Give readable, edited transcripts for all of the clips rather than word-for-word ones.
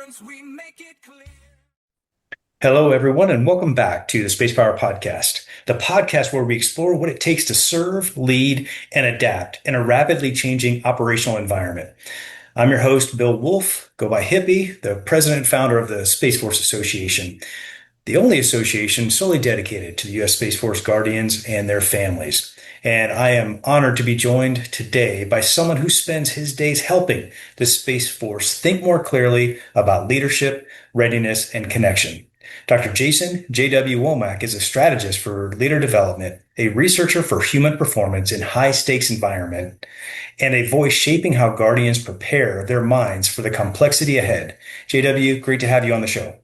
difference, we make it clear. Hello, everyone, and welcome back to the Spacepower Podcast, the podcast where we explore what it takes to serve, lead, and adapt in a rapidly changing operational environment. I'm your host, Bill Woolf, go by Hippie, the president and founder of the Space Force Association, the only association solely dedicated to the U.S. Space Force Guardians and their families. And I am honored to be joined today by someone who spends his days helping the Space Force think more clearly about leadership, readiness, and connection. Dr. Jason J.W. Womack is a strategist for leader development, a researcher for human performance in high-stakes environment, and a voice shaping how Guardians prepare their minds for the complexity ahead. JW, great to have you on the show.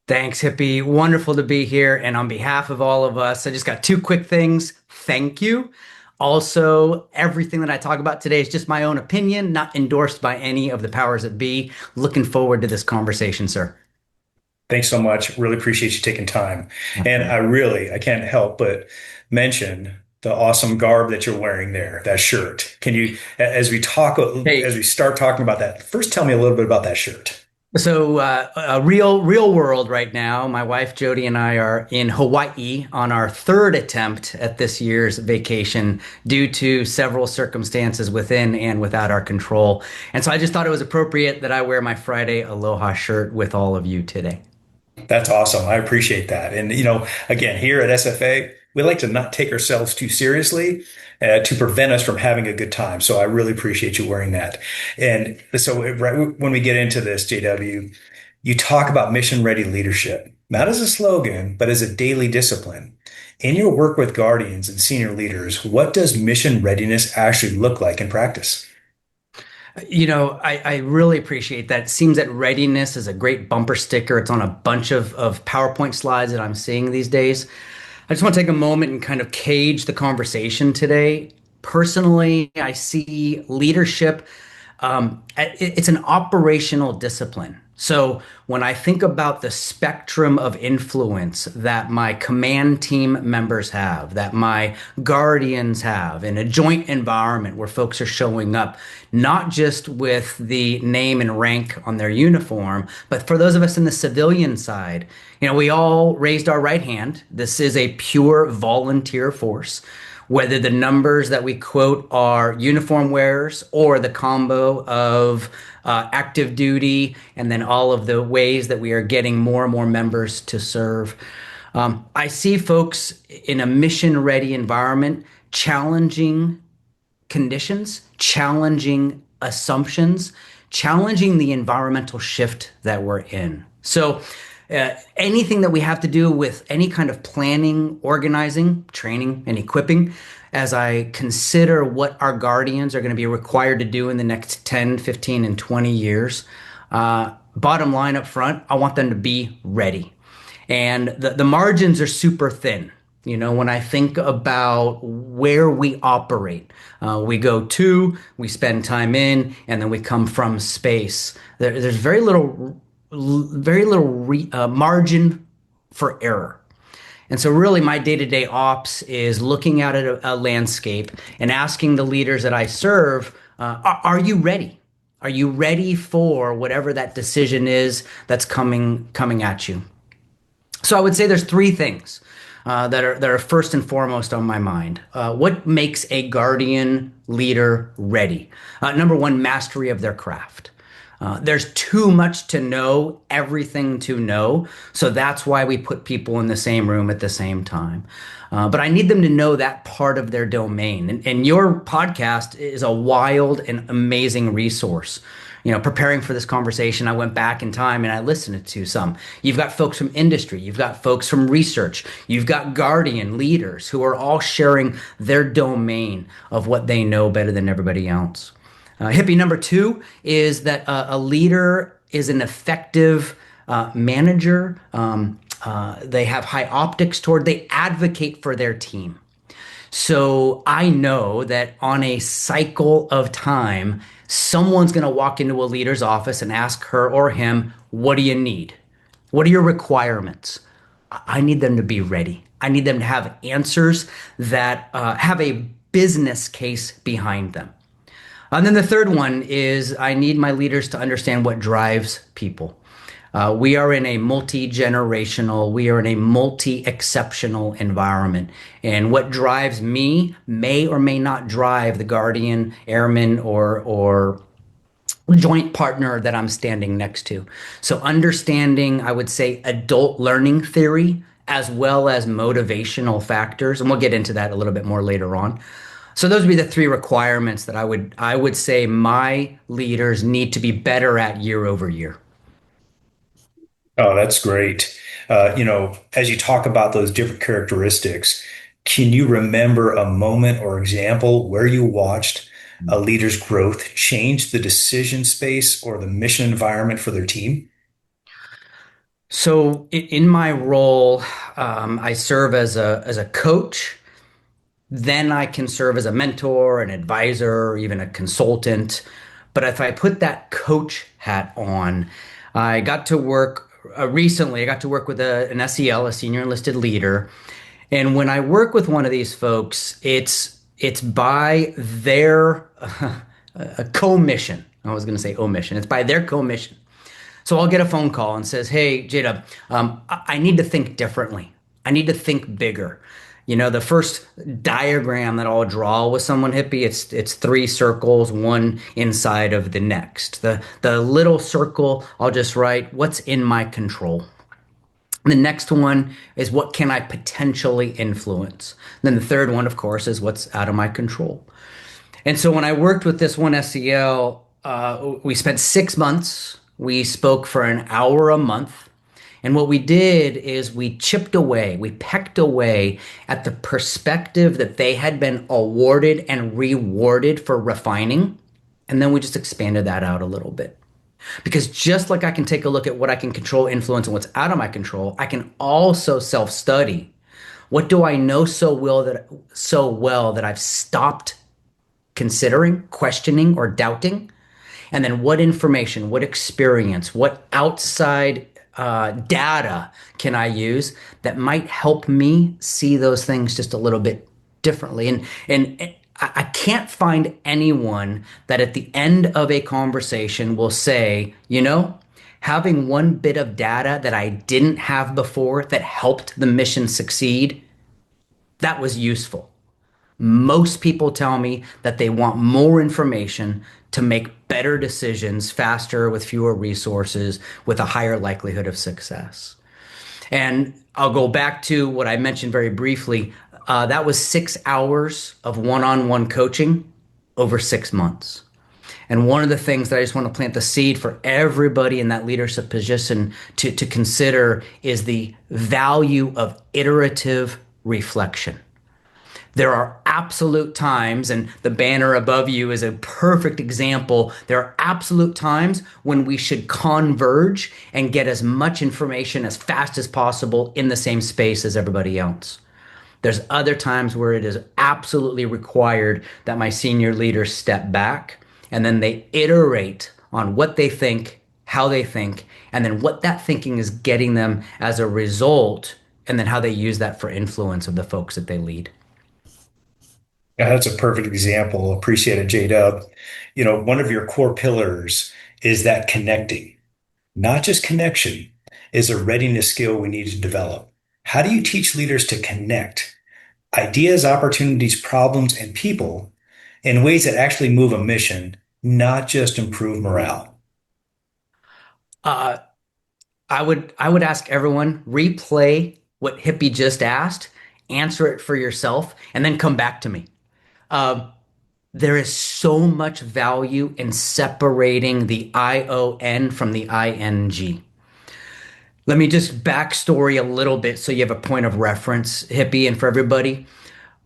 Thanks, Hippie. Wonderful to be here. And on behalf of all of us, I just got two quick things. Thank you. Also, everything that I talk about today is just my own opinion, not endorsed by any of the powers that be. Looking forward to this conversation, sir. Thanks so much. Really appreciate you taking time. And I can't help but mention the awesome garb that you're wearing there, that shirt. Can you, as we start talking about that, first tell me a little bit about that shirt. So, real world right now, my wife Jody and I are in Hawaii on our third attempt at this year's vacation due to several circumstances within and without our control. And so I just thought it was appropriate that I wear my Friday Aloha shirt with all of you today. That's awesome. I appreciate that. And, again, here at SFA, we like to not take ourselves too seriously to prevent us from having a good time. So I really appreciate you wearing that. And so right when we get into this, JW, you talk about mission ready leadership, not as a slogan, but as a daily discipline. In your work with Guardians and senior leaders, what does mission readiness actually look like in practice? I really appreciate that. It seems that readiness is a great bumper sticker. It's on a bunch of PowerPoint slides that I'm seeing these days. I just want to take a moment and kind of cage the conversation today. Personally, I see leadership, it's an operational discipline. So when I think about the spectrum of influence that my command team members have, that my guardians have in a joint environment where folks are showing up, not just with the name and rank on their uniform, but for those of us in the civilian side, we all raised our right hand. This is a pure volunteer force. Whether the numbers that we quote are uniform wearers or the combo of active duty, and then all of the ways that we are getting more and more members to serve. I see folks in a mission-ready environment, challenging conditions, challenging assumptions, challenging the environmental shift that we're in. So anything that we have to do with any kind of planning, organizing, training, and equipping, as I consider what our guardians are going to be required to do in the next 10, 15, and 20 years, bottom line up front, I want them to be ready. And the margins are super thin. When I think about where we operate, we go to, we spend time in, and then we come from space. There's very little margin for error. And so really my day-to-day ops is looking out at a landscape and asking the leaders that I serve, are you ready? Are you ready for whatever that decision is that's coming at you? So I would say there's three things that are first and foremost on my mind. What makes a guardian leader ready? Number one, mastery of their craft. There's too much to know, everything to know. So that's why we put people in the same room at the same time. But I need them to know that part of their domain. And your podcast is a wild and amazing resource. Preparing for this conversation, I went back in time and I listened to some. You've got folks from industry, you've got folks from research, you've got guardian leaders who are all sharing their domain of what they know better than everybody else. Hippie number two is that a leader is an effective manager. They have high optics they advocate for their team. So I know that on a cycle of time, someone's going to walk into a leader's office and ask her or him, what do you need? What are your requirements? I need them to be ready. I need them to have answers that have a business case behind them. And then the third one is I need my leaders to understand what drives people. We are in a multi-generational, we are in a multi-exceptional environment. And what drives me may or may not drive the guardian, airman, or joint partner that I'm standing next to. So understanding, I would say, adult learning theory as well as motivational factors, and we'll get into that a little bit more later on. So those would be the three requirements that I would say my leaders need to be better at year over year. Oh, that's great. As you talk about those different characteristics, can you remember a moment or example where you watched a leader's growth change the decision space or the mission environment for their team? So in my role, I serve as a coach. Then I can serve as a mentor, an advisor, or even a consultant. But if I put that coach hat on, I got to work recently. I got to work with an SEL, a senior enlisted leader. And when I work with one of these folks, it's by their commission. I was going to say omission. It's by their commission. So I'll get a phone call and says, "Hey, Jada, I need to think differently. I need to think bigger." The first diagram that I'll draw with someone hippie, it's three circles, one inside of the next. The little circle, I'll just write what's in my control. The next one is what can I potentially influence. Then the third one, of course, is what's out of my control. And so when I worked with this one SEL, we spent 6 months. We spoke for an hour a month. And what we did is we chipped away, we pecked away at the perspective that they had been awarded and rewarded for refining. And then we just expanded that out a little bit. Because just like I can take a look at what I can control, influence, and what's out of my control, I can also self-study. What do I know so well that I've stopped considering, questioning, or doubting? And then what information, what experience, what outside data can I use that might help me see those things just a little bit differently? And I can't find anyone that at the end of a conversation will say, having one bit of data that I didn't have before that helped the mission succeed, that was useful. Most people tell me that they want more information to make better decisions faster with fewer resources with a higher likelihood of success. And I'll go back to what I mentioned very briefly. That was 6 hours of one-on-one coaching over 6 months. And one of the things that I just want to plant the seed for everybody in that leadership position to consider is the value of iterative reflection. There are absolute times, and the banner above you is a perfect example. There are absolute times when we should converge and get as much information as fast as possible in the same space as everybody else. There's other times where it is absolutely required that my senior leaders step back and then they iterate on what they think, how they think, and then what that thinking is getting them as a result, and then how they use that for influence of the folks that they lead. Yeah, that's a perfect example. Appreciate it, J-Dub. One of your core pillars is that connecting, not just connection, is a readiness skill we need to develop. How do you teach leaders to connect ideas, opportunities, problems, and people in ways that actually move a mission, not just improve morale? Uh, I would ask everyone replay what Hippie just asked, answer it for yourself, and then come back to me. Uh, there is so much value in separating the ION from the ING. Let me just backstory a little bit so you have a point of reference, Hippie, and for everybody.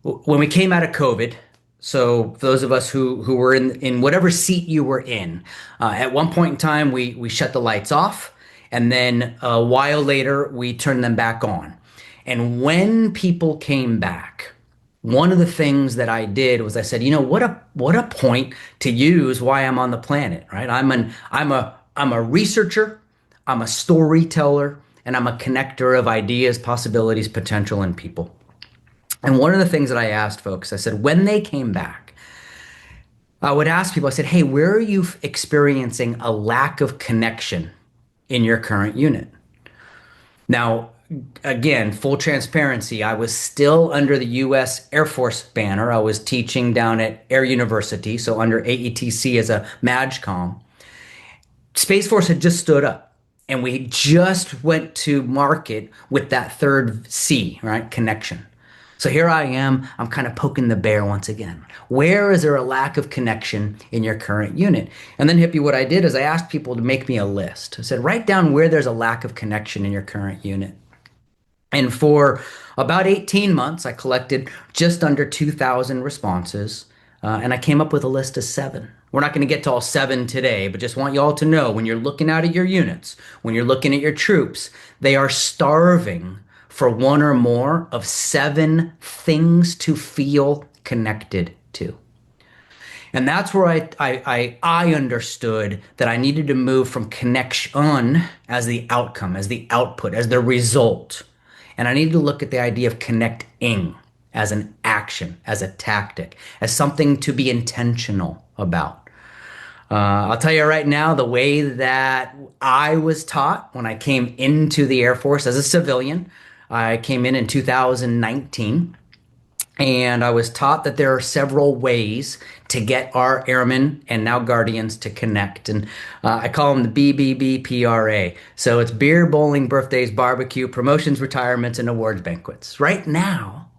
When we came out of COVID, so those of us who were in whatever seat you were in, at one point in time, we shut the lights off. And then a while later, we turned them back on. And when people came back, one of the things that I did was I said, what a point to use why I'm on the planet, right? I'm a researcher, I'm a storyteller, and I'm a connector of ideas, possibilities, potential, and people. And one of the things that I asked folks, I said, when they came back, I would ask people, I said, hey, where are you experiencing a lack of connection in your current unit. Now, again, full transparency, I was still under the US Air Force banner. I was teaching down at Air University, so under AETC as a MAGCOM. Space Force had just stood up, and we just went to market with that third C, right? Connection. So here I am, I'm kind of poking the bear once again. Where is there a lack of connection in your current unit? And then, Hippie, what I did is I asked people to make me a list. I said, write down where there's a lack of connection in your current unit. And for about 18 months, I collected just under 2,000 responses, and I came up with a list of 7. We're not going to get to all 7 today, but just want you all to know when you're looking out at your units, when you're looking at your troops, they are starving for one or more of 7 things to feel connected to. And that's where I understood that I needed to move from connection as the outcome, as the output, as the result. And I needed to look at the idea of connecting as an action, as a tactic, as something to be intentional about. I'll tell you right now, the way that I was taught when I came into the Air Force as a civilian, I came in 2019, and I was taught that there are several ways to get our airmen and now guardians to connect. And I call them the BBBPRA. So it's beer, bowling, birthdays, barbecue, promotions, retirements, and awards banquets. Right now,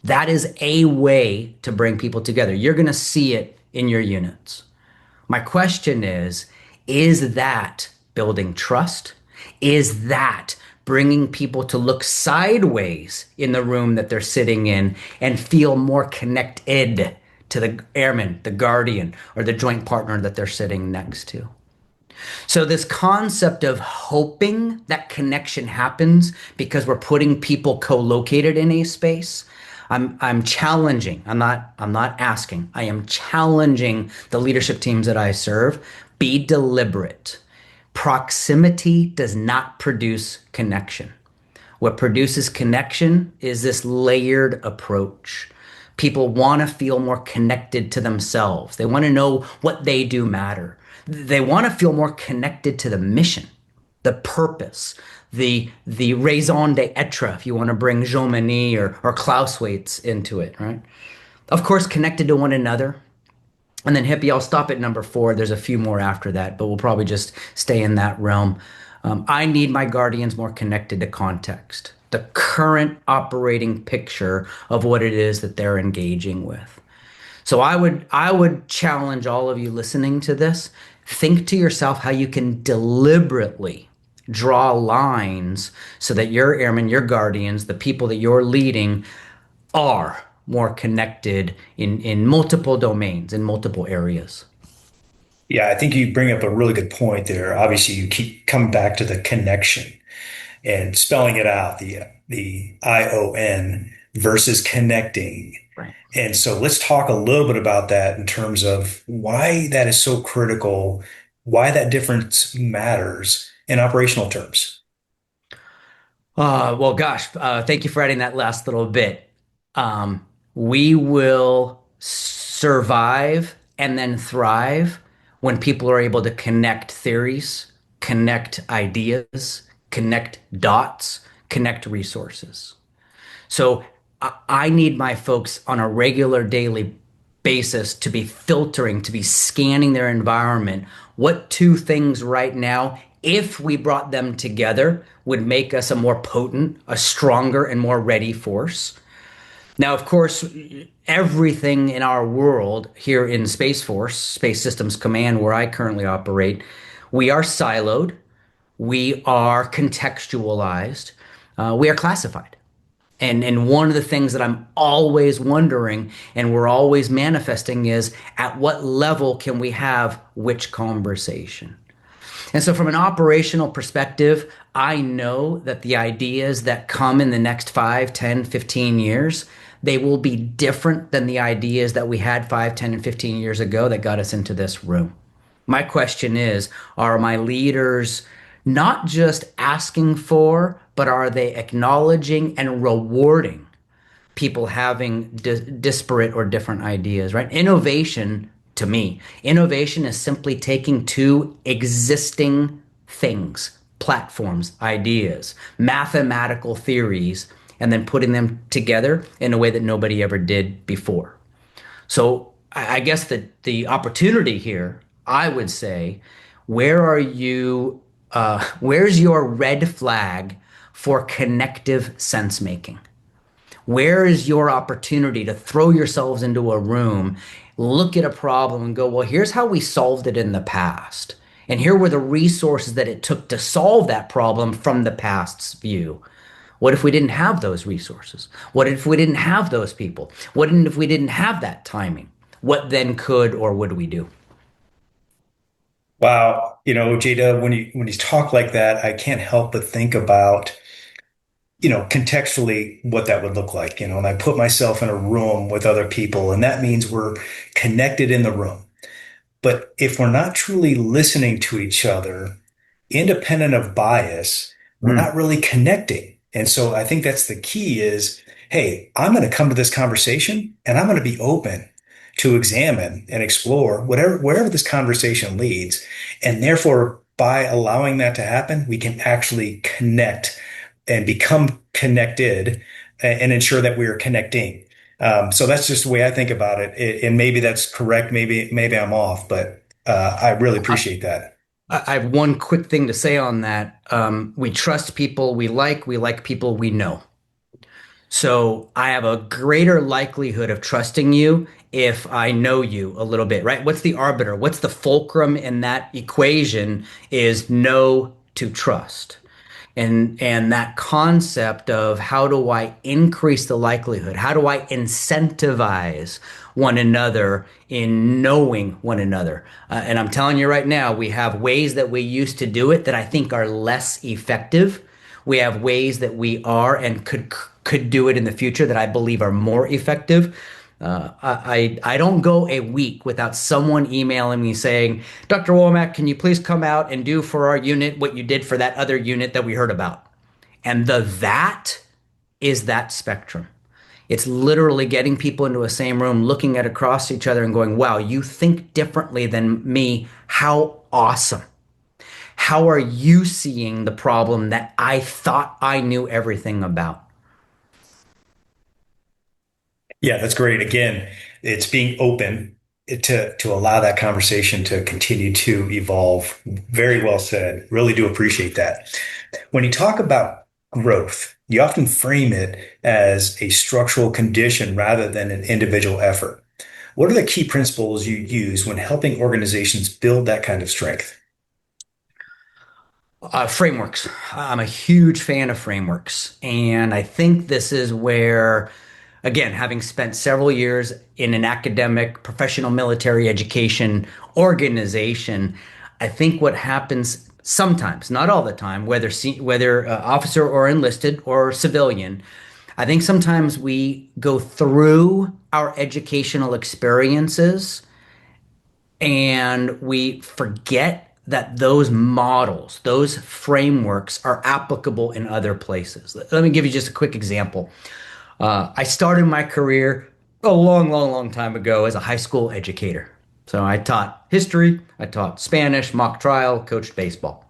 that is a way to bring people together. You're going to see it in your units. My question is that building trust? Is that bringing people to look sideways in the room that they're sitting in and feel more connected to the airman, the guardian, or the joint partner that they're sitting next to? So this concept of hoping that connection happens because we're putting people co-located in a space, I'm challenging. I'm not asking. I am challenging the leadership teams that I serve. Be deliberate. Proximity does not produce connection. What produces connection is this layered approach. People want to feel more connected to themselves. They want to know what they do matter. They want to feel more connected to the mission, the purpose, the raison d'etre, if you want to bring Jomini or Clausewitz into it, right? Of course, connected to one another. And then Hippie, I'll stop at number 4. There's a few more after that, but we'll probably just stay in that realm. I need my guardians more connected to context, the current operating picture of what it is that they're engaging with. So I would challenge all of you listening to this, think to yourself how you can deliberately draw lines so that your airmen, your guardians, the people that you're leading are more connected in multiple domains, in multiple areas. Yeah, I think you bring up a really good point there. Obviously, you keep coming back to the connection and spelling it out, the ION versus connecting. Right. And so let's talk a little bit about that in terms of why that is so critical, why that difference matters in operational terms. Well, gosh, thank you for adding that last little bit. We will survive and then thrive when people are able to connect theories, connect ideas, connect dots, connect resources. So I need my folks on a regular daily basis to be filtering, to be scanning their environment. What 2 things right now, if we brought them together, would make us a more potent, a stronger, and more ready force? Now, of course, everything in our world here in Space Force, Space Systems Command, where I currently operate, we are siloed, we are contextualized, we are classified. And one of the things that I'm always wondering and we're always manifesting is at what level can we have which conversation? And so from an operational perspective, I know that the ideas that come in the next 5, 10, 15 years, they will be different than the ideas that we had 5, 10, and 15 years ago that got us into this room. My question is, are my leaders not just asking for, but are they acknowledging and rewarding people having disparate or different ideas, right? Innovation, to me, innovation is simply taking 2 existing things, platforms, ideas, mathematical theories, and then putting them together in a way that nobody ever did before. So I guess the opportunity here, I would say, where are you? Where's your red flag for connective sense making? Where is your opportunity to throw yourselves into a room, look at a problem and go, well, here's how we solved it in the past. And here were the resources that it took to solve that problem from the past's view. What if we didn't have those resources? What if we didn't have those people? What if we didn't have that timing? What then could or would we do? Wow. Jada, when you talk like that, I can't help but think about, contextually what that would look like, and I put myself in a room with other people, and that means we're connected in the room. But if we're not truly listening to each other, independent of bias, we're Mm. not really connecting. And so I think that's the key is, hey, I'm going to come to this conversation and I'm going to be open to examine and explore wherever this conversation leads. And therefore, by allowing that to happen, we can actually connect and become connected and ensure that we are connecting. So that's just the way I think about it. And maybe that's correct. Maybe I'm off, but I really appreciate that. I have one quick thing to say on that. We trust people we like people we know. So I have a greater likelihood of trusting you if I know you a little bit, right? What's the arbiter? What's the fulcrum in that equation is know to trust. And that concept of how do I increase the likelihood? How do I incentivize one another in knowing one another? And I'm telling you right now, we have ways that we used to do it that I think are less effective. We have ways that we are and could do it in the future that I believe are more effective. I don't go a week without someone emailing me saying, Dr. Womack, can you please come out and do for our unit what you did for that other unit that we heard about? And the that is that spectrum. It's literally getting people into a same room, looking at across each other and going, wow, you think differently than me. How awesome. How are you seeing the problem that I thought I knew everything about? Yeah, that's great. Again, it's being open to allow that conversation to continue to evolve. Very well said. Really do appreciate that. When you talk about growth, you often frame it as a structural condition rather than an individual effort. What are the key principles you use when helping organizations build that kind of strength? Frameworks. I'm a huge fan of frameworks. And I think this is where, again, having spent several years in an academic, professional military education organization, I think what happens sometimes, not all the time, whether officer or enlisted or civilian, I think sometimes we go through our educational experiences and we forget that those models, those frameworks are applicable in other places. Let me give you just a quick example. I started my career a long, long, long time ago as a high school educator. So I taught history, I taught Spanish, mock trial, coached baseball.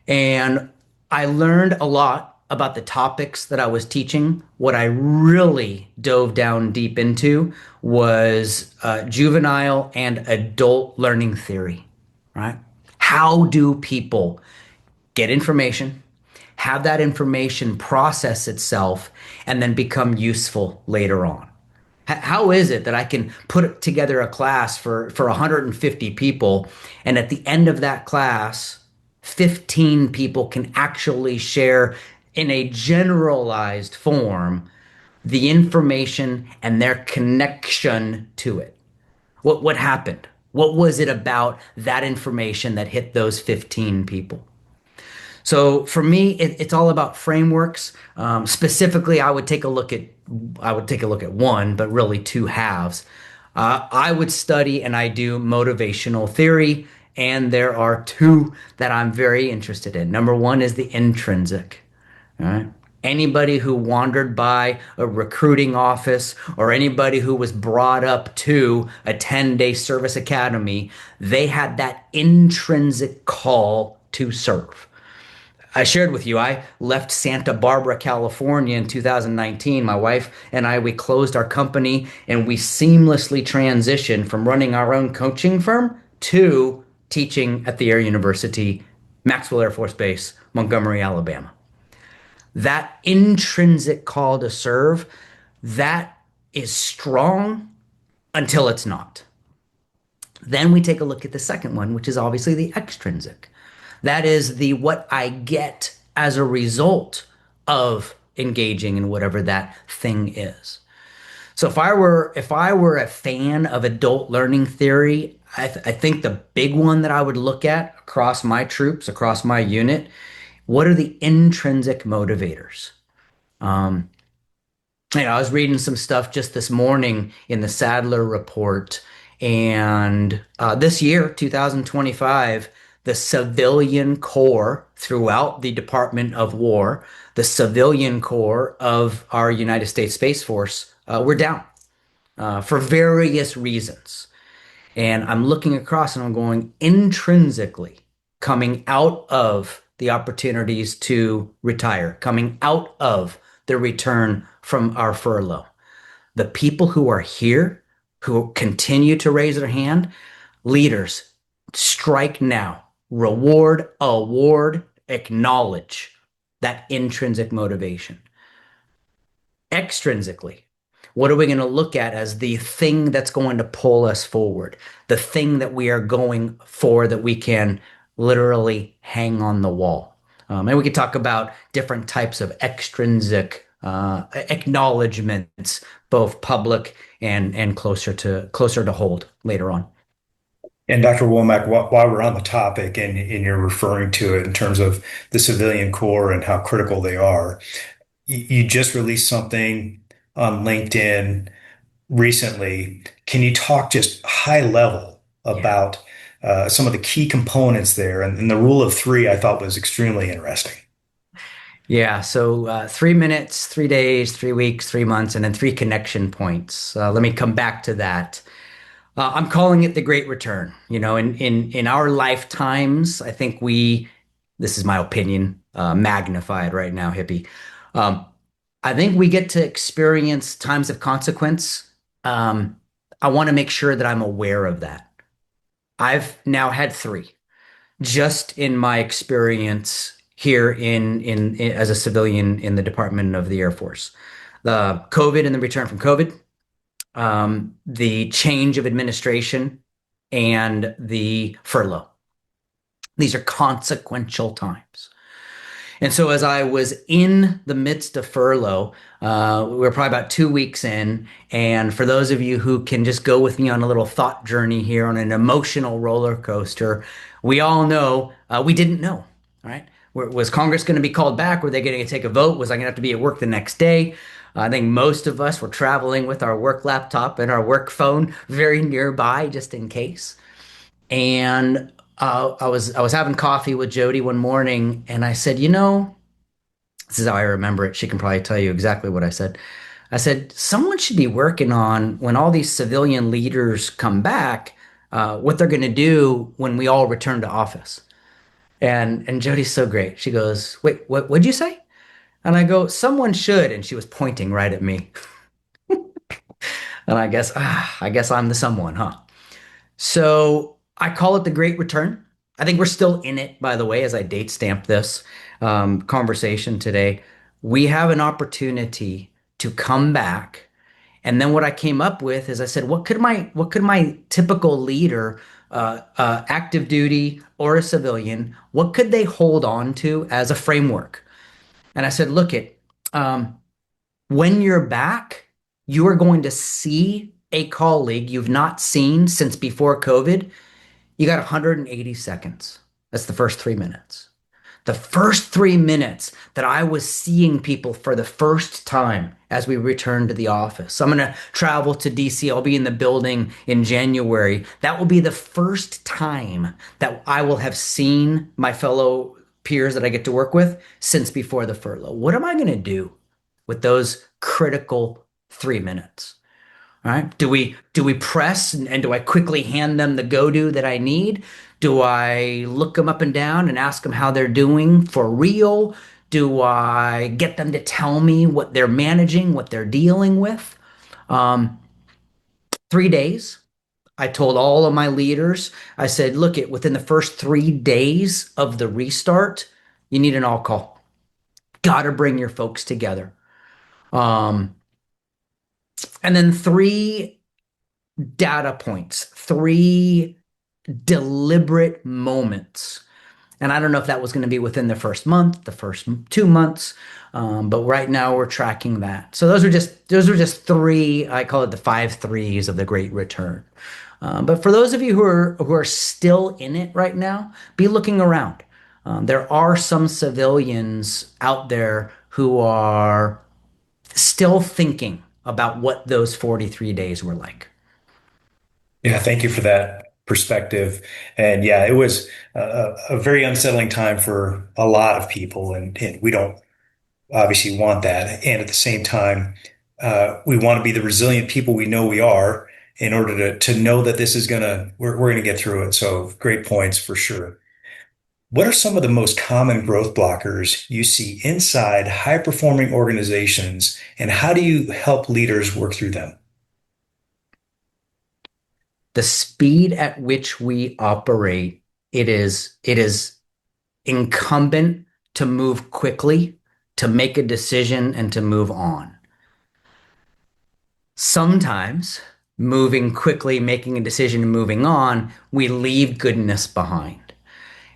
And I learned a lot about the topics that I was teaching. What I really dove down deep into was juvenile and adult learning theory, right? How do people get information, have that information process itself, and then become useful later on? How is it that I can put together a class for 150 people, and at the end of that class, 15 people can actually share in a generalized form the information and their connection to it? What happened? What was it about that information that hit those 15 people? So for me, it's all about frameworks. Specifically, I would take a look at one, but really two halves. I would study and I do motivational theory, and there are two that I'm very interested in. Number one is the intrinsic. All right. Anybody who wandered by a recruiting office or anybody who was brought up to a 10-day service academy, they had that intrinsic call to serve. I shared with you, I left Santa Barbara, California in 2019. My wife and I, we closed our company and we seamlessly transitioned from running our own coaching firm to teaching at the Air University, Maxwell Air Force Base, Montgomery, Alabama. That intrinsic call to serve, that is strong until it's not. Then we take a look at the second one, which is obviously the extrinsic. That is the what I get as a result of engaging in whatever that thing is. So if I were a fan of adult learning theory, I think the big one that I would look at across my troops, across my unit, what are the intrinsic motivators? Um, I was reading some stuff just this morning in the Sadler report, and this year, 2025, the civilian corps throughout the Department of War, the civilian corps of our United States Space Force, were down for various reasons. And I'm looking across and I'm going intrinsically coming out of the opportunities to retire, coming out of the return from our furlough. The people who are here, who continue to raise their hand, leaders, strike now, reward, award, acknowledge that intrinsic motivation. Extrinsically, what are we going to look at as the thing that's going to pull us forward? The thing that we are going for that we can literally hang on the wall. And we could talk about different types of extrinsic acknowledgments, both public and closer to hold later on. And Dr. Womack, while we're on the topic and you're referring to it in terms of the civilian corps and how critical they are, you just released something on LinkedIn recently. Can you talk just high level Yeah. about some of the key components there? And the rule of three I thought was extremely interesting. Yeah, so 3 minutes, 3 days, 3 weeks, 3 months, and then three connection points. Let me come back to that. I'm calling it the Great Return. In our lifetimes, I think this is my opinion, magnified right now, Hippie. Um, I think we get to experience times of consequence. Um, I want to make sure that I'm aware of that. I've now had three just in my experience here in as a civilian in the Department of the Air Force. The COVID and the return from COVID, the change of administration, and the furlough. These are consequential times. And so, as I was in the midst of furlough, we were probably about 2 weeks in. And for those of you who can just go with me on a little thought journey here on an emotional roller coaster, we all know we didn't know, right? Was Congress going to be called back? Were they going to take a vote? Was I going to have to be at work the next day? I think most of us were traveling with our work laptop and our work phone very nearby, just in case. And I was having coffee with Jody one morning, and I said, this is how I remember it. She can probably tell you exactly what I said. I said, someone should be working on when all these civilian leaders come back, what they're going to do when we all return to office. And Jody's so great. She goes, wait, what'd you say? And I go, someone should. And she was pointing right at me. And I guess I'm the someone, huh? So I call it the Great Return. I think we're still in it, by the way, as I date stamp this conversation today. We have an opportunity to come back. And then what I came up with is I said, what could my typical leader, active duty or a civilian, what could they hold on to as a framework? And I said, look it, when you're back, you are going to see a colleague you've not seen since before COVID. You got 180 seconds. That's the first 3 minutes. The first 3 minutes that I was seeing people for the first time as we returned to the office. I'm going to travel to DC. I'll be in the building in January. That will be the first time that I will have seen my fellow peers that I get to work with since before the furlough. What am I going to do with those critical 3 minutes? All right. Do we press and do I quickly hand them the go-do that I need? Do I look them up and down and ask them how they're doing for real? Do I get them to tell me what they're managing, what they're dealing with? Um, 3 days. I told all of my leaders, I said, look, within the first 3 days of the restart, you need an all call. Got to bring your folks together. Um, and then three data points, three deliberate moments. And I don't know if that was going to be within the first month, the first 2 months, but right now we're tracking that. So those are just three. I call it the five threes of the Great Return. But for those of you who are still in it right now, be looking around. There are some civilians out there who are still thinking about what those 43 days were like. Yeah, thank you for that perspective. And yeah, it was a very unsettling time for a lot of people, and we don't obviously want that. And at the same time, we want to be the resilient people we know we are in order to know that this is we're gonna get through it. So great points for sure. What are some of the most common growth blockers you see inside high performing organizations, and how do you help leaders work through them? The speed at which we operate, it is incumbent to move quickly, to make a decision, and to move on. Sometimes moving quickly, making a decision, and moving on, we leave goodness behind.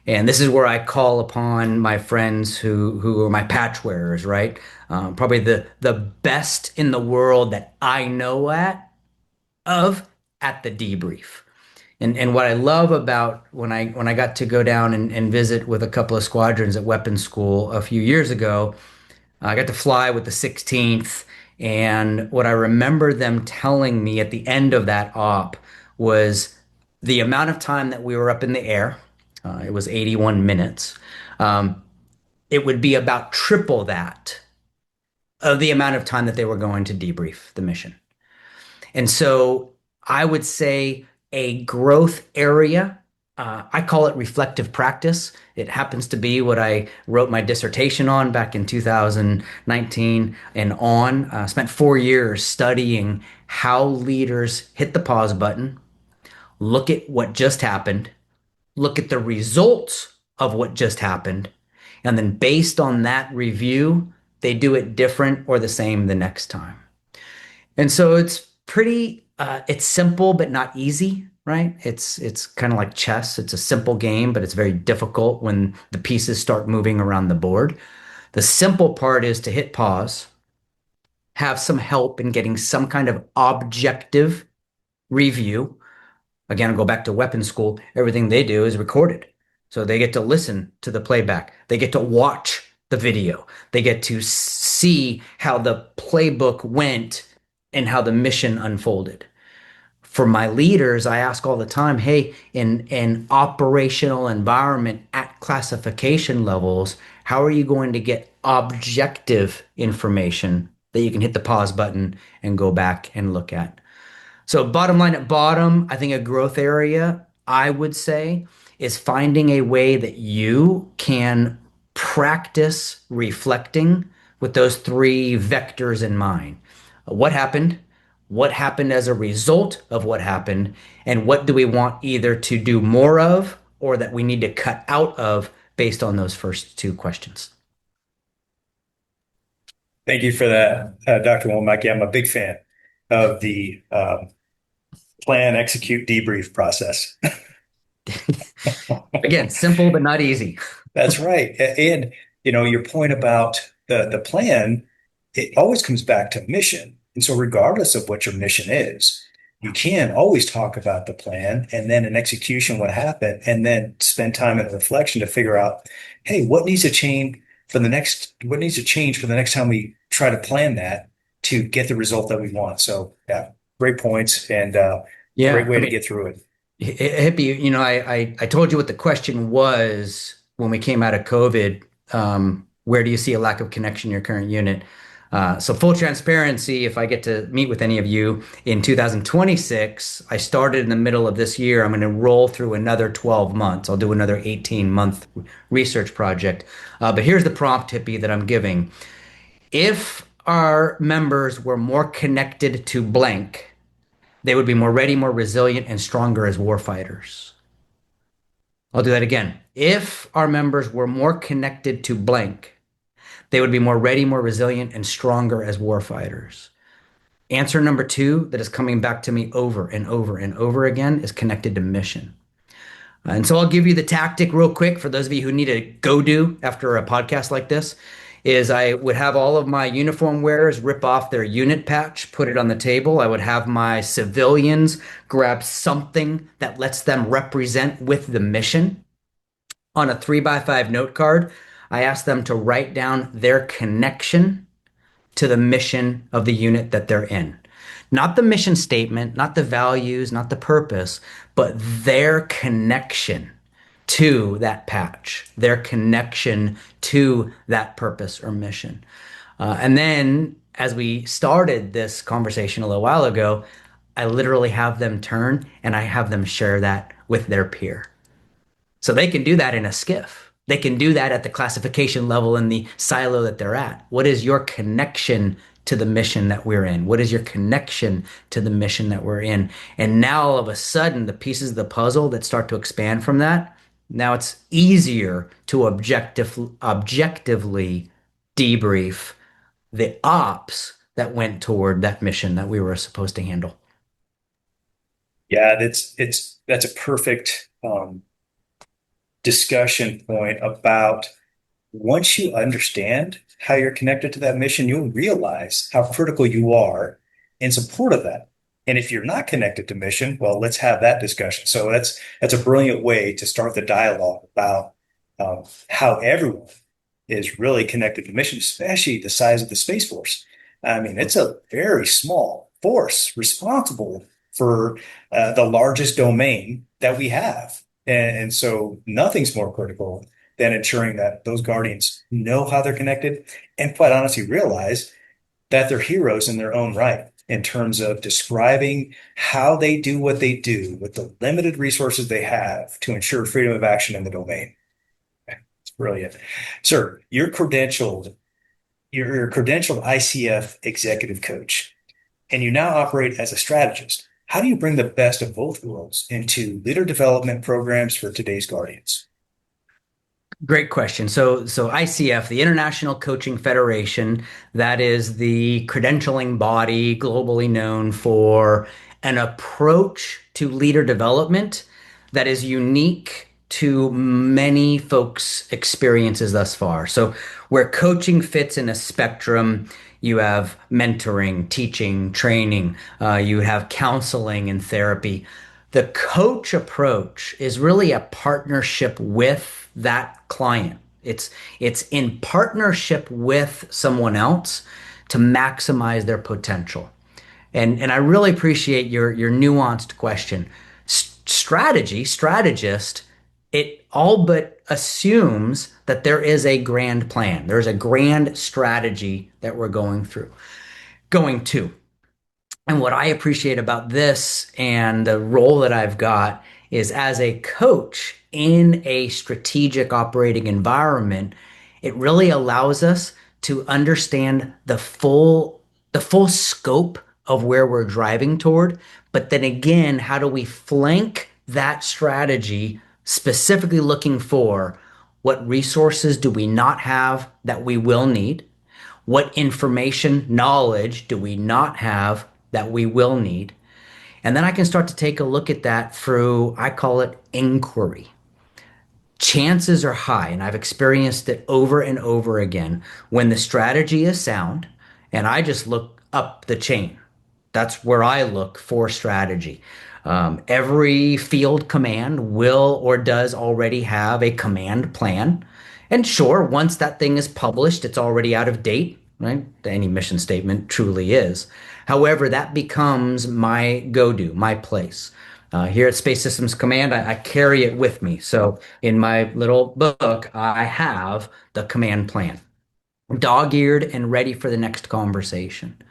And this is where I call upon my friends who are my patch wearers, right? Probably the best in the world that I know of at the debrief. And what I love about when I got to go down and visit with a couple of squadrons at weapons school a few years ago, I got to fly with the 16th. And what I remember them telling me at the end of that op was the amount of time that we were up in the air. It was 81 minutes. Um, it would be about triple that of the amount of time that they were going to debrief the mission. And so I would say a growth area, I call it reflective practice. It happens to be what I wrote my dissertation on back in 2019 and on. Spent 4 years studying how leaders hit the pause button, look at what just happened, look at the results of what just happened, and then based on that review, they do it different or the same the next time. And so it's simple but not easy, right? It's kind of like chess. It's a simple game, but it's very difficult when the pieces start moving around the board. The simple part is to hit pause, have some help in getting some kind of objective review. Again, I'll go back to weapons school. Everything they do is recorded. So they get to listen to the playback. They get to watch the video. They get to see how the playbook went and how the mission unfolded. For my leaders, I ask all the time, hey, in an operational environment at classification levels, how are you going to get objective information that you can hit the pause button and go back and look at? So bottom line at bottom, I think a growth area, I would say, is finding a way that you can practice reflecting with those three vectors in mind. What happened? What happened as a result of what happened? And what do we want either to do more of or that we need to cut out of based on those first two questions? Thank you for that, Dr. Womack. Yeah, I'm a big fan of the plan, execute, debrief process. Again, simple but not easy. That's right. And your point about the plan, it always comes back to mission. And so regardless of what your mission is, you can always talk about the plan and then in execution what happened, and then spend time in reflection to figure out, hey, what needs to change for the next time we try to plan that to get the result that we want. So yeah, great points and great Yeah, way I to mean, get through it. Hippie, I told you what the question was when we came out of COVID. Where do you see a lack of connection in your current unit? So full transparency, if I get to meet with any of you in 2026, I started in the middle of this year. I'm going to roll through another 12 months. I'll do another 18-month research project. But here's the prompt, Hippie, that I'm giving. If our members were more connected to blank, they would be more ready, more resilient, and stronger as warfighters. I'll do that again. If our members were more connected to blank, they would be more ready, more resilient, and stronger as warfighters. Answer number two that is coming back to me over and over and over again is connected to mission. And so I'll give you the tactic real quick for those of you who need a go do after a podcast like this is I would have all of my uniform wearers rip off their unit patch, put it on the table. I would have my civilians grab something that lets them represent with the mission. On a 3x5 note card, I ask them to write down their connection to the mission of the unit that they're in. Not the mission statement, not the values, not the purpose, but their connection to that patch, their connection to that purpose or mission. And then, as we started this conversation a little while ago, I literally have them turn and I have them share that with their peer. So they can do that in a skiff. They can do that at the classification level in the silo that they're at. What is your connection to the mission that we're in? What is your connection to the mission that we're in? And now all of a sudden, the pieces of the puzzle that start to expand from that, now it's easier to objectively debrief the ops that went toward that mission that we were supposed to handle. Yeah, that's a perfect discussion point about once you understand how you're connected to that mission, you'll realize how critical you are in support of that. And if you're not connected to mission, well, let's have that discussion. So that's a brilliant way to start the dialogue about how everyone is really connected to mission, especially the size of the Space Force. I mean, it's a very small force responsible for the largest domain that we have. And so nothing's more critical than ensuring that those guardians know how they're connected and quite honestly realize that they're heroes in their own right in terms of describing how they do what they do with the limited resources they have to ensure freedom of action in the domain. It's brilliant. Sir, you're a credentialed ICF executive coach, and you now operate as a strategist. How do you bring the best of both worlds into leader development programs for today's Guardians? Great question. So ICF, the International Coaching Federation, that is the credentialing body globally known for an approach to leader development that is unique to many folks' experiences thus far. So where coaching fits in a spectrum, you have mentoring, teaching, training, you have counseling and therapy. The coach approach is really a partnership with that client. It's in partnership with someone else to maximize their potential. And I really appreciate your nuanced question. Strategist, it all but assumes that there is a grand plan. There's a grand strategy that we're going to. And what I appreciate about this and the role that I've got is as a coach in a strategic operating environment, it really allows us to understand the full scope of where we're driving toward. But then again, how do we flank that strategy, specifically looking for what resources do we not have that we will need? What information, knowledge do we not have that we will need? And then I can start to take a look at that through, I call it inquiry. Chances are high, and I've experienced it over and over again, when the strategy is sound, and I just look up the chain. That's where I look for strategy. Every field command will or does already have a command plan. And sure, once that thing is published, it's already out of date, right? Any mission statement truly is. However, that becomes my go-to, my place. Here at Space Systems Command, I carry it with me. So in my little book, I have the command plan. dog-eared and ready for the next conversation.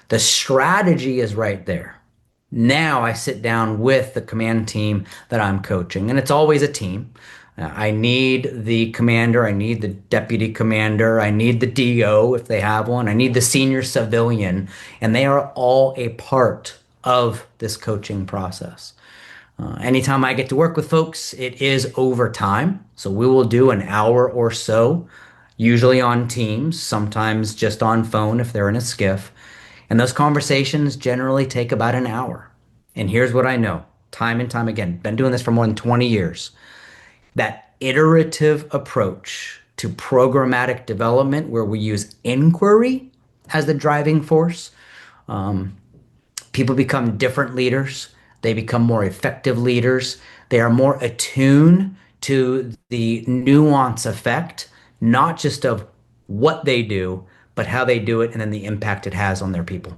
The strategy is right there. Now I sit down with the command team that I'm coaching, and it's always a team. I need the commander, I need the deputy commander, I need the DO if they have one, I need the senior civilian, and they are all a part of this coaching process. Anytime I get to work with folks, it is over time. So we will do an hour or so, usually on Teams, sometimes just on phone if they're in a skiff. And those conversations generally take about an hour. And here's what I know time and time again, been doing this for more than 20 years. That iterative approach to programmatic development, where we use inquiry as the driving force, people become different leaders. They become more effective leaders. They are more attuned to the nuance effect, not just of what they do, but how they do it and then the impact it has on their people.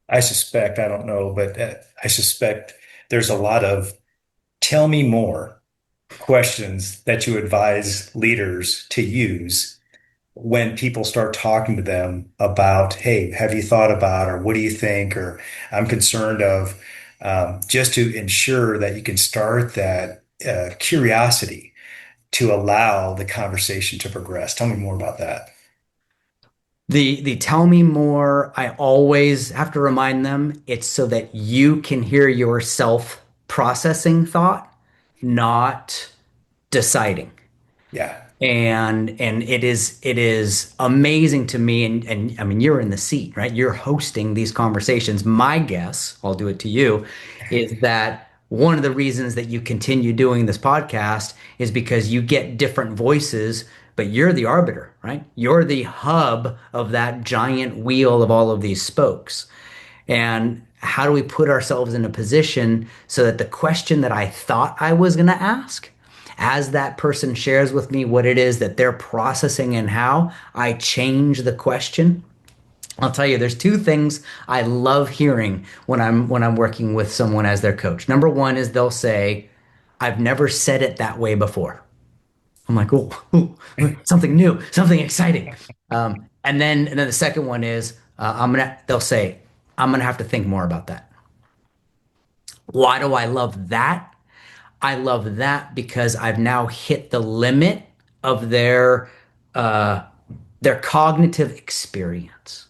I suspect, I don't know, but I suspect there's a lot of tell me more questions that you advise leaders to use when people start talking to them about, hey, have you thought about, or what do you think, or I'm concerned of, just to ensure that you can start that curiosity to allow the conversation to progress. Tell me more about that. The tell me more, I always have to remind them it's so that you can hear yourself processing thought, not deciding. Yeah, And it is amazing to me, and I mean you're in the seat, right? You're hosting these conversations. My guess, I'll do it to you, is that one of the reasons that you continue doing this podcast is because you get different voices, but you're the arbiter, right? You're the hub of that giant wheel of all of these spokes. And how do we put ourselves in a position so that the question that I thought I was going to ask, as that person shares with me what it is that they're processing and how, I change the question. I'll tell you, there's two things I love hearing when I'm working with someone as their coach. Number one is they'll say, "I've never said it that way before." I'm like, "Oh, ooh, something new, something exciting." And then the second one is they'll say, "I'm gonna have to think more about that." Why do I love that? I love that because I've now hit the limit of uh, their cognitive experience.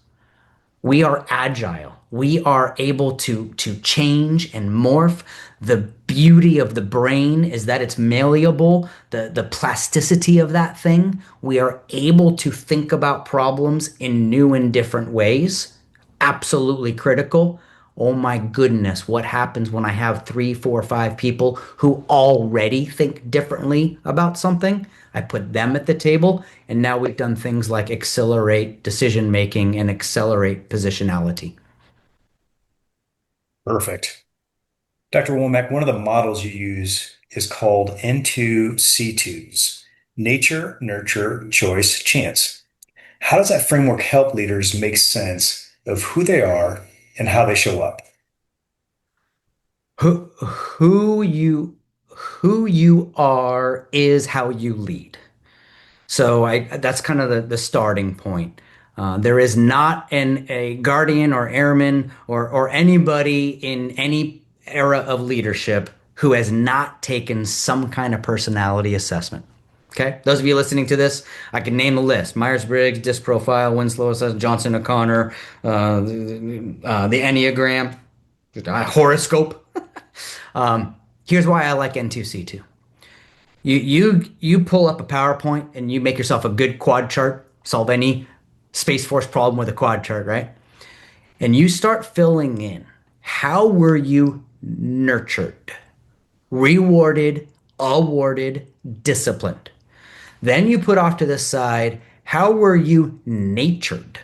We are agile. We are able to change and morph. The beauty of the brain is that it's malleable, the plasticity of that thing. We are able to think about problems in new and different ways. Absolutely critical. Oh my goodness, what happens when I have three, four, five people who already think differently about something? I put them at the table, and now we've done things like accelerate decision making and accelerate positionality. perfect. Dr. Womack, one of the models you use is called N2C2s, nature, nurture, choice, chance. How does that framework help leaders make sense of who they are and how they show up? Who you are is how you lead. So that's kind of the starting point. There is not a guardian or airman or anybody in any era of leadership who has not taken some kind of personality assessment. Okay, those of you listening to this, I can name the list: Myers-Briggs, Disc Profile, Winslow assessment, Johnson O'Connor, the Enneagram, horoscope. Here's why I like N2C2. You pull up a PowerPoint and you make yourself a good quad chart, solve any Space Force problem with a quad chart, right? And you start filling in, how were you nurtured, rewarded, awarded, disciplined? Then you put off to the side, how were you natured?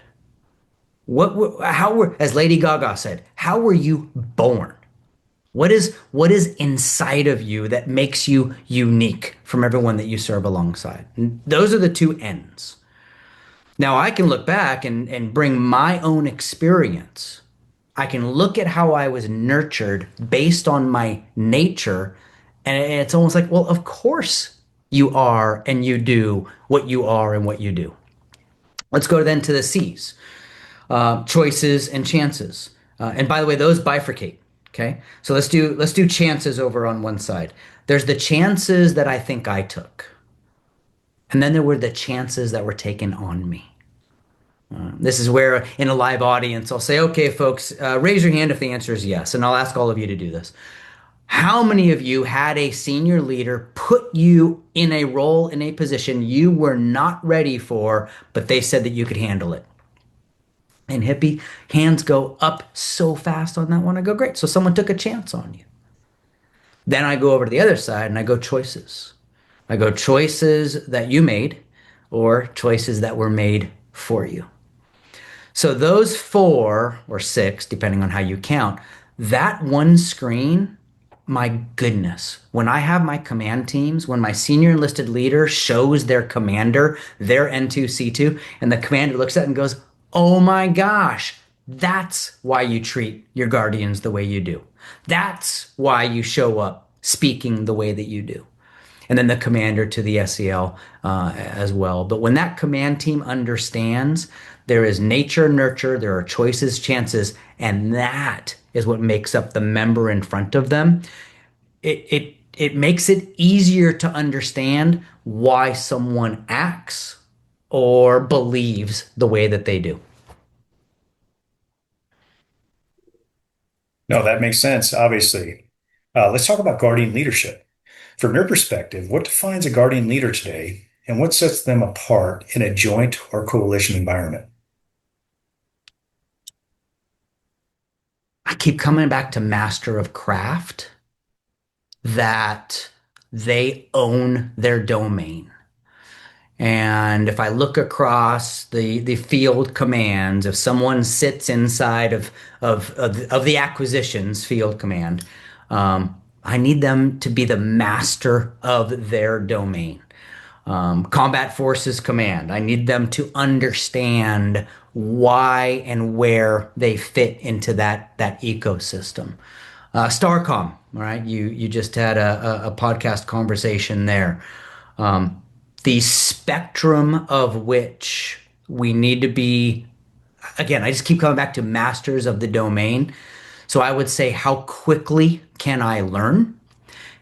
How were, as Lady Gaga said, how were you born? What is inside of you that makes you unique from everyone that you serve alongside? And those are the two ends. Now I can look back and bring my own experience. I can look at how I was nurtured based on my nature, and it's almost like, well, of course you are and you do what you are and what you do. Let's go then to the C's, choices and chances. And by the way, those bifurcate. Okay, so let's do chances over on one side. There's the chances that I think I took, and then there were the chances that were taken on me. This is where, in a live audience, I'll say, okay, folks, raise your hand if the answer is yes. And I'll ask all of you to do this. How many of you had a senior leader put you in a role, in a position you were not ready for, but they said that you could handle it? And Hippie, hands go up so fast on that one. I go, great. So someone took a chance on you. Then I go over to the other side and I go choices. I go choices that you made or choices that were made for you. So those four or six, depending on how you count, that one screen, my goodness, when I have my command teams, when my senior enlisted leader shows their commander, their N2C2, and the commander looks at it and goes, oh my gosh, that's why you treat your guardians the way you do. That's why you show up speaking the way that you do. And then the commander to the SEL as well. But when that command team understands there is nature, nurture, there are choices, chances, and that is what makes up the member in front of them, it makes it easier to understand why someone acts or believes the way that they do. No, that makes sense, obviously. Let's talk about guardian leadership. From your perspective, what defines a guardian leader today, and what sets them apart in a joint or coalition environment? I keep coming back to master of craft, that they own their domain. And if I look across the field commands, if someone sits inside of the acquisitions field command, I need them to be the master of their domain. Combat Forces Command, I need them to understand why and where they fit into that ecosystem. Starcom, all right, you just had a podcast conversation there. The spectrum of which we need to be, again, I just keep coming back to masters of the domain. So I would say, how quickly can I learn?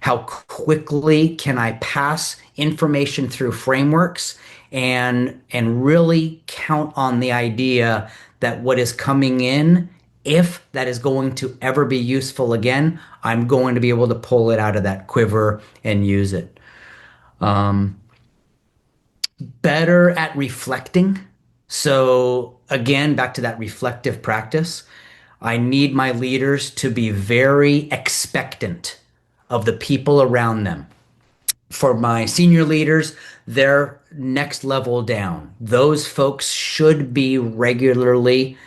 How quickly can I pass information through frameworks and really count on the idea that what is coming in, if that is going to ever be useful again, I'm going to be able to pull it out of that quiver and use it. Better at reflecting. So again, back to that reflective practice. I need my leaders to be very expectant of the people around them. For my senior leaders, they're next level down. Those folks should be regularly,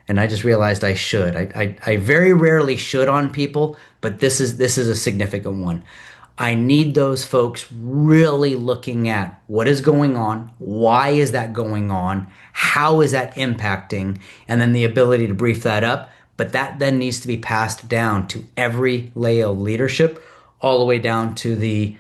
and I just realized I should. I very rarely should on people, but this is a significant one. I need those folks really looking at what is going on, why is that going on, how is that impacting, and then the ability to brief that up. But that then needs to be passed down to every layer of leadership, all the way down to the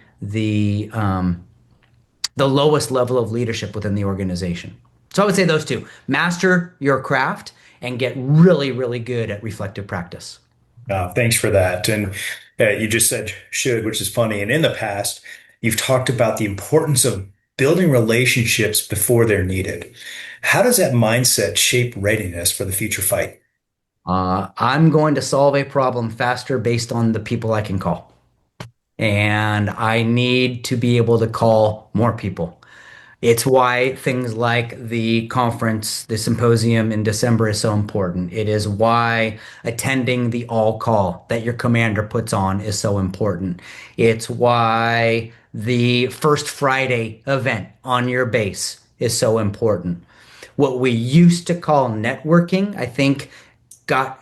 lowest level of leadership within the organization. So I would say those two: master your craft and get really, really good at reflective practice. Thanks for that. And you just said should, which is funny. And in the past, you've talked about the importance of building relationships before they're needed. How does that mindset shape readiness for the future fight? I'm going to solve a problem faster based on the people I can call. And I need to be able to call more people. It's why things like the conference, the symposium in December is so important. It is why attending the all call that your commander puts on is so important. It's why the first Friday event on your base is so important. What we used to call networking, I think, got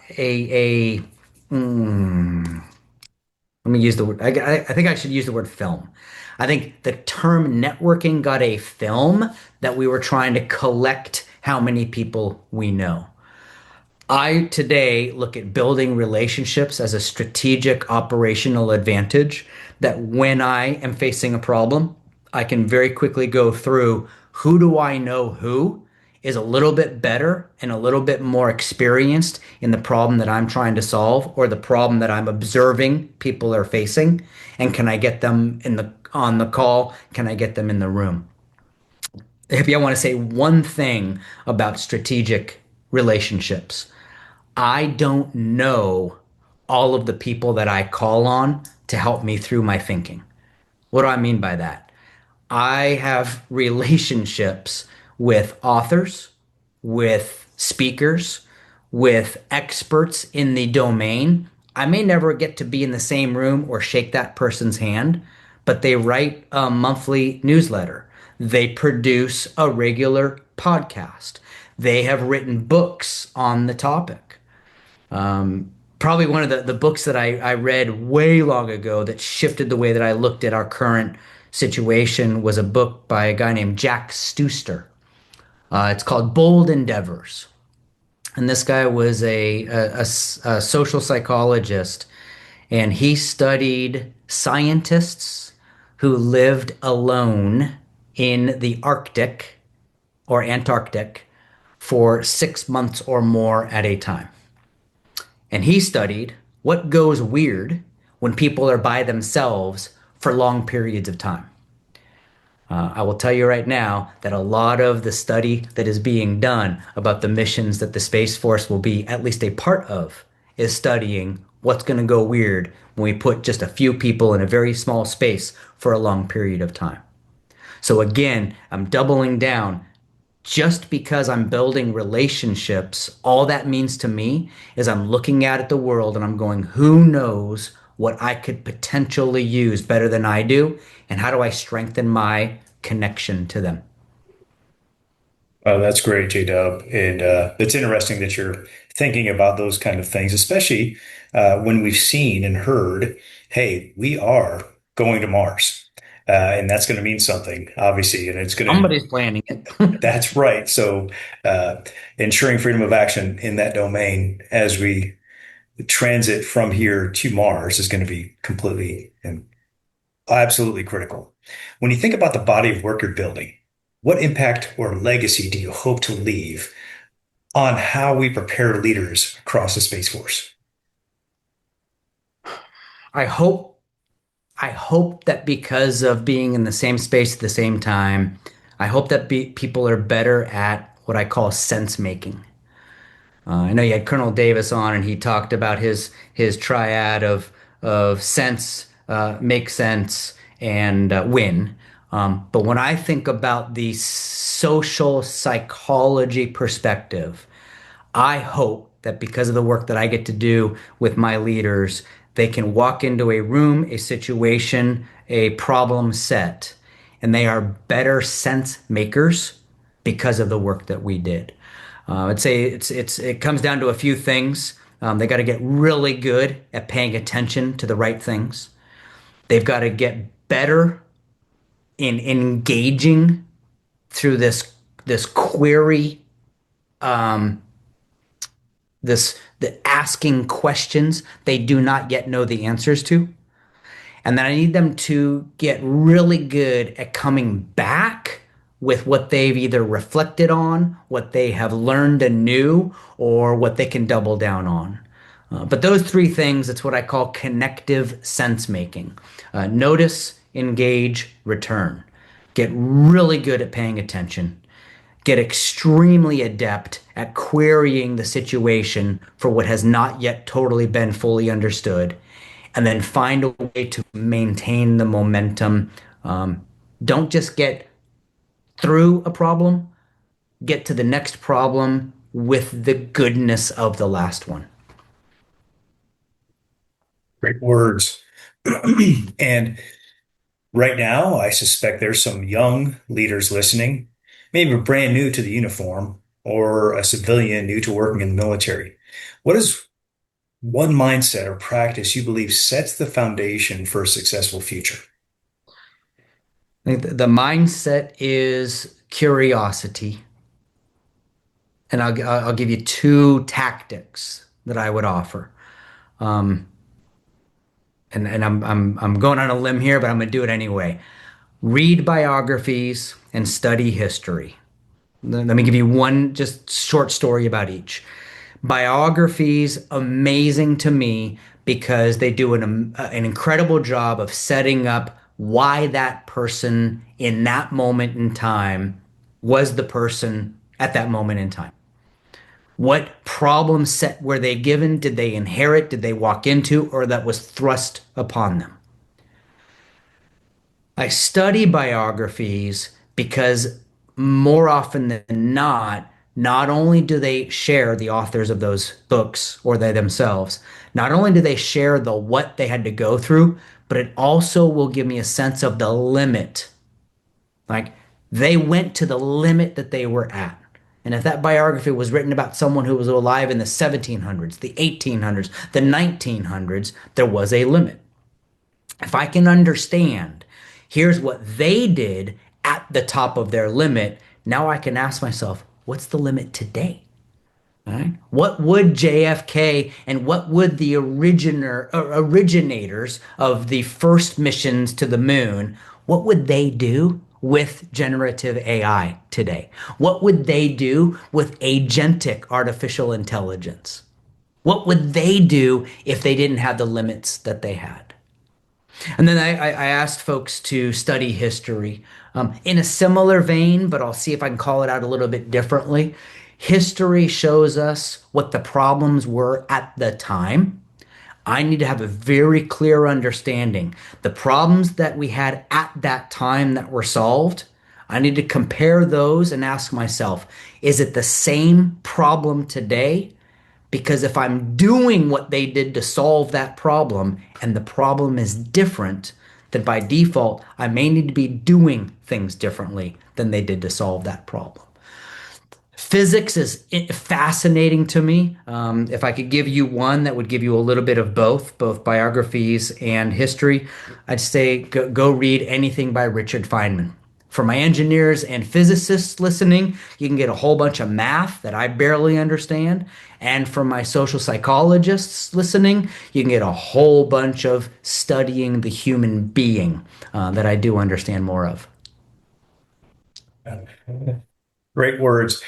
let me use the word. I think I should use the word film. I think the term networking got a film that we were trying to collect how many people we know. I today look at building relationships as a strategic operational advantage, that when I am facing a problem, I can very quickly go through who do I know who is a little bit better and a little bit more experienced in the problem that I'm trying to solve or the problem that I'm observing people are facing, and can I get them in the on the call? Can I get them in the room? If you want to say one thing about strategic relationships, I don't know all of the people that I call on to help me through my thinking. What do I mean by that? I have relationships with authors, with speakers, with experts in the domain. I may never get to be in the same room or shake that person's hand, but they write a monthly newsletter. They produce a regular podcast. They have written books on the topic. Probably one of the books that I read way long ago that shifted the way that I looked at our current situation was a book by a guy named Jack Stooster. It's called Bold Endeavors. And this guy was a social psychologist, and he studied scientists who lived alone in the Arctic or Antarctic for 6 months or more at a time. And he studied what goes weird when people are by themselves for long periods of time. I will tell you right now that a lot of the study that is being done about the missions that the Space Force will be at least a part of is studying what's going to go weird when we put just a few people in a very small space for a long period of time. So again, I'm doubling down. Just because I'm building relationships, all that means to me is I'm looking out at the world and I'm going, who knows what I could potentially use better than I do? And how do I strengthen my connection to them? Oh, that's great, J-Dub. And it's interesting that you're thinking about those kind of things, especially when we've seen and heard, hey, we are going to Mars. And that's going to mean something, obviously, and it's going to Somebody's planning it. that's right. So, uh, ensuring freedom of action in that domain as we transit from here to Mars is going to be completely and absolutely critical. When you think about the body of work you're building, what impact or legacy do you hope to leave on how we prepare leaders across the Space Force? I hope I hope that because of being in the same space at the same time, I hope that people are better at what I call sense making. I know you had Colonel Davis on, and he talked about his triad of sense, make sense, and win. But when I think about the social psychology perspective, I hope that because of the work that I get to do with my leaders, they can walk into a room, a situation, a problem set, and they are better sense makers because of the work that we did. I'd say it comes down to a few things. They got to get really good at paying attention to the right things. They've got to get better in engaging through this query, the asking questions they do not yet know the answers to. And then I need them to get really good at coming back with what they've either reflected on, what they have learned anew, or what they can double down on. But those three things, it's what I call connective sense making. Notice, engage, return. Get really good at paying attention. Get extremely adept at querying the situation for what has not yet totally been fully understood, and then find a way to maintain the momentum. Don't just get through a problem, get to the next problem with the goodness of the last one. Great words. And right now, I suspect there's some young leaders listening, maybe brand new to the uniform or a civilian new to working in the military. What is one mindset or practice you believe sets the foundation for a successful future? I think the mindset is curiosity. And I'll give you two tactics that I would offer. And I'm going on a limb here, but I'm gonna do it anyway. Read biographies and study history. Let me give you one just short story about each. Biographies, amazing to me because they do an incredible job of setting up why that person in that moment in time was the person at that moment in time. What problem set were they given? Did they inherit? Did they walk into? Or that was thrust upon them? I study biographies because more often than not only do they share the authors of those books or they themselves, not only do they share the what they had to go through, but it also will give me a sense of the limit. Like they went to the limit that they were at. And if that biography was written about someone who was alive in the 1700s, the 1800s, the 1900s, there was a limit. If I can understand, here's what they did at the top of their limit, now I can ask myself, what's the limit today? All right? What would JFK and what would the originators of the first missions to the moon, what would they do with generative AI today? What would they do with agentic artificial intelligence? What would they do if they didn't have the limits that they had? And then I asked folks to study history in a similar vein, but I'll see if I can call it out a little bit differently. History shows us what the problems were at the time. I need to have a very clear understanding. The problems that we had at that time that were solved, I need to compare those and ask myself, is it the same problem today? Because if I'm doing what they did to solve that problem and the problem is different, then by default, I may need to be doing things differently than they did to solve that problem. Physics is fascinating to me. If I could give you one that would give you a little bit of both biographies and history, I'd say go read anything by Richard Feynman. For my engineers and physicists listening, you can get a whole bunch of math that I barely understand. And for my social psychologists listening, you can get a whole bunch of studying the human being that I do understand more of. Great words.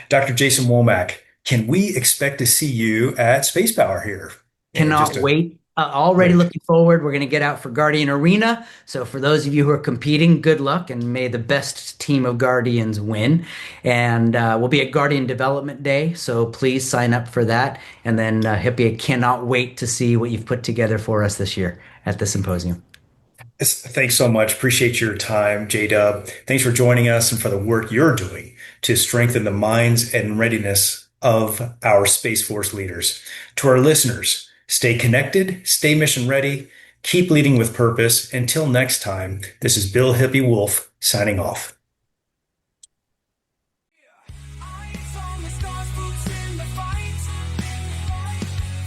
Dr. Jason Womack, can we expect to see you at Spacepower here in just Cannot a wait. Already great. looking forward. We're going to get out for Guardian Arena. So for those of you who are competing, good luck and may the best team of Guardians win. And we'll be at Guardian Development Day. So please sign up for that. And then Hippie, I cannot wait to see what you've put together for us this year at the symposium. Thanks so much. Appreciate your time, J-Dub. Thanks for joining us and for the work you're doing to strengthen the minds and readiness of our Space Force leaders. To our listeners, stay connected, stay mission ready, keep leading with purpose. Until next time, this is Bill Hippie Woolf signing off. Eyes on the stars, boots in the fight.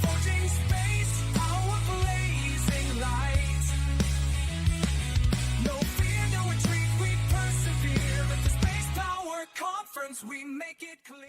Forging space, power blazing light. No fear, no retreat, we persevere. At the Space Power Conference, we make it clear.